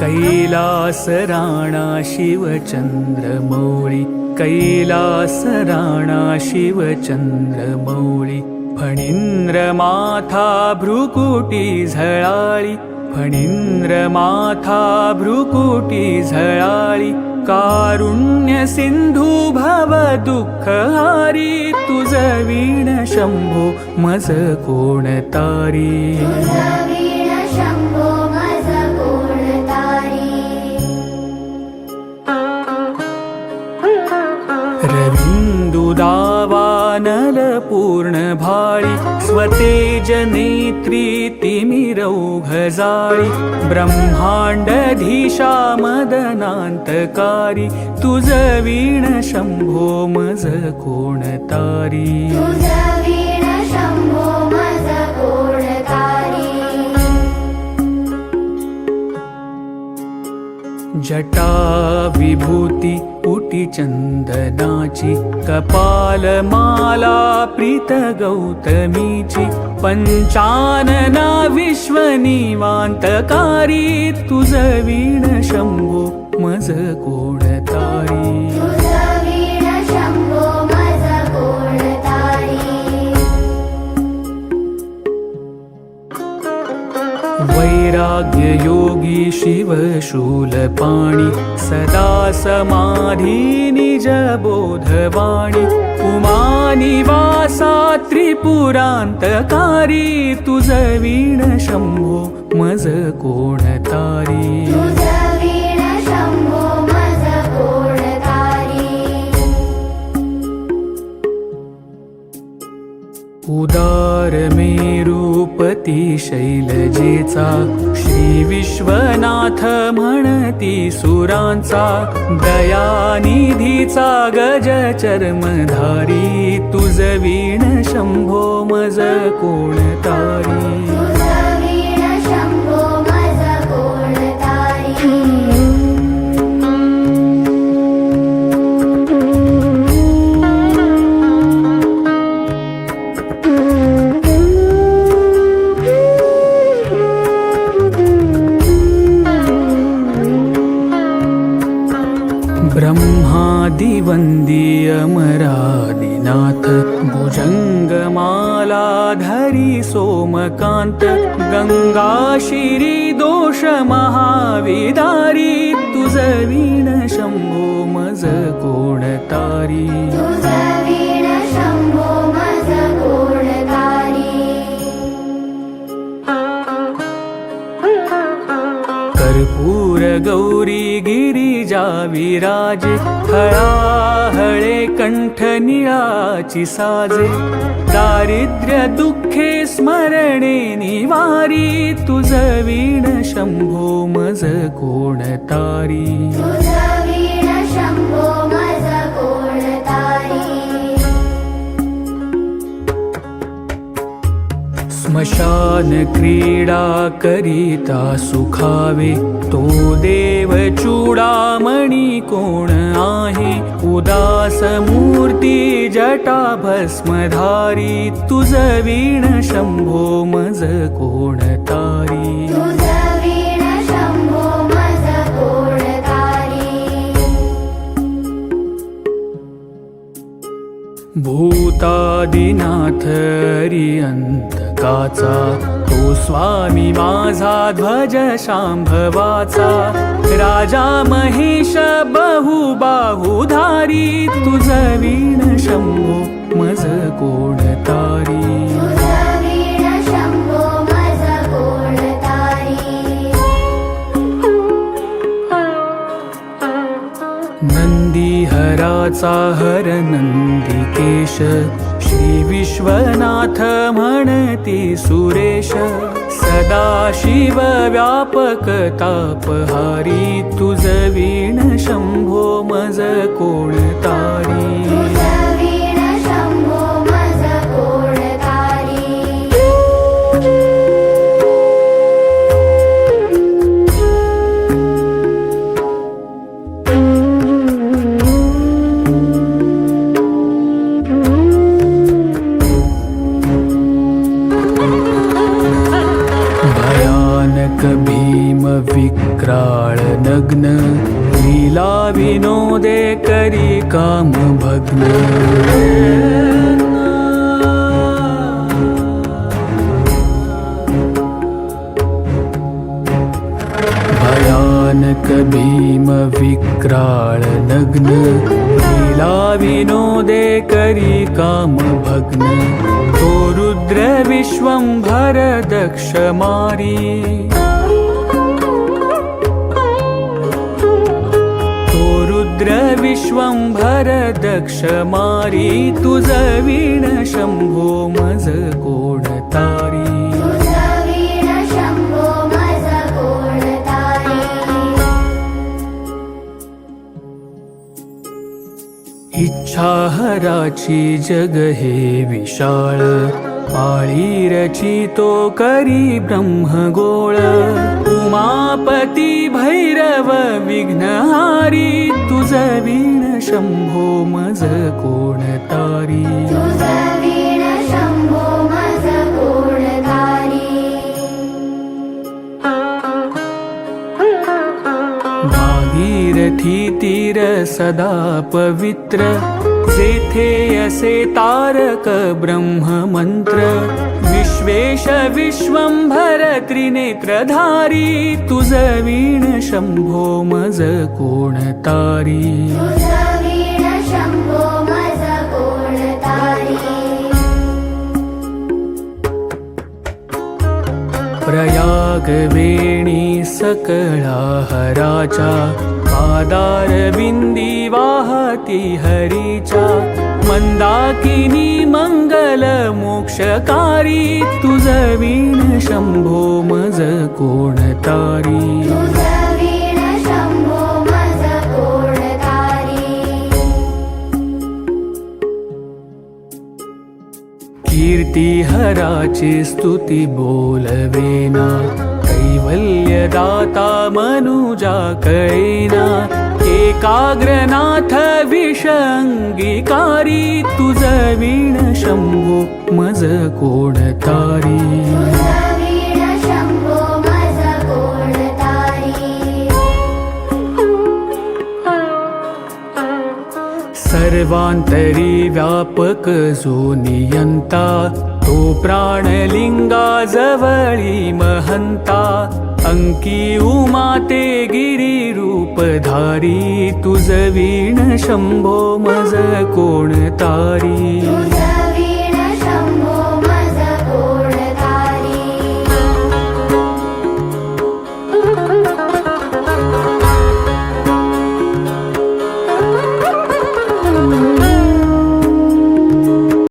कैलास राणा शिवचंद्रमौळी, कैलास राणा शिवचंद्रमौळी, फणींद्र माथा भ्रुकुटी झळाळी, फणींद्र माथा भ्रुकुटी झळाळी, कारुण्य सिंधू भव दुःखहारी, तुझ वीण शंभो मज कोण तारी. रविन्दुदावानल पूर्ण भाळी, स्वतेज नेत्री तिमिरौघजाळी, ब्रह्मांडधीशा मदनांतकारी, तुझ वीण शंभो मज कोण तारी. जटा विभूती उटी चंदनाची, कपाल माला प्रीत गौतमीची, पंचानना विश्वनिवांतकारी, तुझ वीण शंभो मज कोण तारी. वैराग्य योगी शिव शूलपाणी, सदा समाधी निज बोधवाणी, उमानिवासा त्रिपुरांतकारी, तुझ वीण शंभो मज कोण तारी. उदार मेरुपती शैलजेचा, श्री विश्वनाथ म्हणती सुरांचा, दयानिधीचा गज चर्मधारी, तुझ वीण शंभो मज कोण तारी. ब्रह्मादिवंदी अमरादिनाथ, भुजंगमालाधरी सोमकांत, गंगा शिरी दोष महाविदारी, तुझ वीण शंभो मज कोण तारी. कर्पूर गौरी गिरिजा विराजे, हळाहळे कंठ निळाची साजे, दारिद्र्य दुःखे स्मरणे निवारी, तुझ वीण शंभो मज कोण तारी. स्मशान क्रीडा करिता सुखावे, तो देव चूडामणी कोण आहे, उदास मूर्ती जटा भस्मधारी, तुझ वीण शंभो मज कोण तारी. भूतादिनाथ अरिहंतकाचा, तो स्वामी माझा ध्वज शांभवाचा, राजा महेश बहुबाहुधारी, तुझ वीण शंभो मज कोण तारी. नंदीहराचा हर नंदिकेश, श्री विश्वनाथ म्हणती सुरेश, सदाशिव व्यापक तापहारी तुझ वीण शंभो मज कोण तारी वीण शंभो मज कोण तारी भयानक भीम विक्राळ नग्न लीला विनोदे करी काम भग्न भयानक भीम विक्राळ नग्न लीला विनोदे करी काम भग्न तो रुद्र विश्वंभर दक्ष मारी तो रुद्र विश्वंभर दक्ष मारी तुझ वीण शंभो मज कोण तारी वीण शंभो मज कोण तारी इच्छा हराची जग हे विशाळ पाळी रचितो करी ब्रह्मगोळ उमापती भैरव विघ्नहारी तुझ वीण शंभो मज कोण तारी वीण शंभो मज कोण तारी भागीरथी तीर सदा पवित्र जेथे असे तारक ब्रह्म मंत्र विश्वेश विश्वंभर त्रिनेत्रधारी तुझ वीण शंभो मज कोण तारी वीण शंभो मज कोण तारी प्रयाग वेणी सकळा हराचा आदार बिंदी वाहती हरीचा मंदाकिनी मंगल मोक्षकारी तुझ वीण शंभो मज कोण तारी वीण शंभो मज कोण तारी कीर्ती हराची स्तुती बोलवेना कैवल्यदाता मनुजा कळेना एकाग्रनाथ विषंगीकारी तुझ वीण शंभो मज कोण तारी वीण शंभो मज कोण तारी सर्वांतरी व्यापक जो नियंता तो प्राणलिंगा जवळी महंता अंकी उमाते गिरी रूपधारी तुझ वीण शंभो मज कोण तारी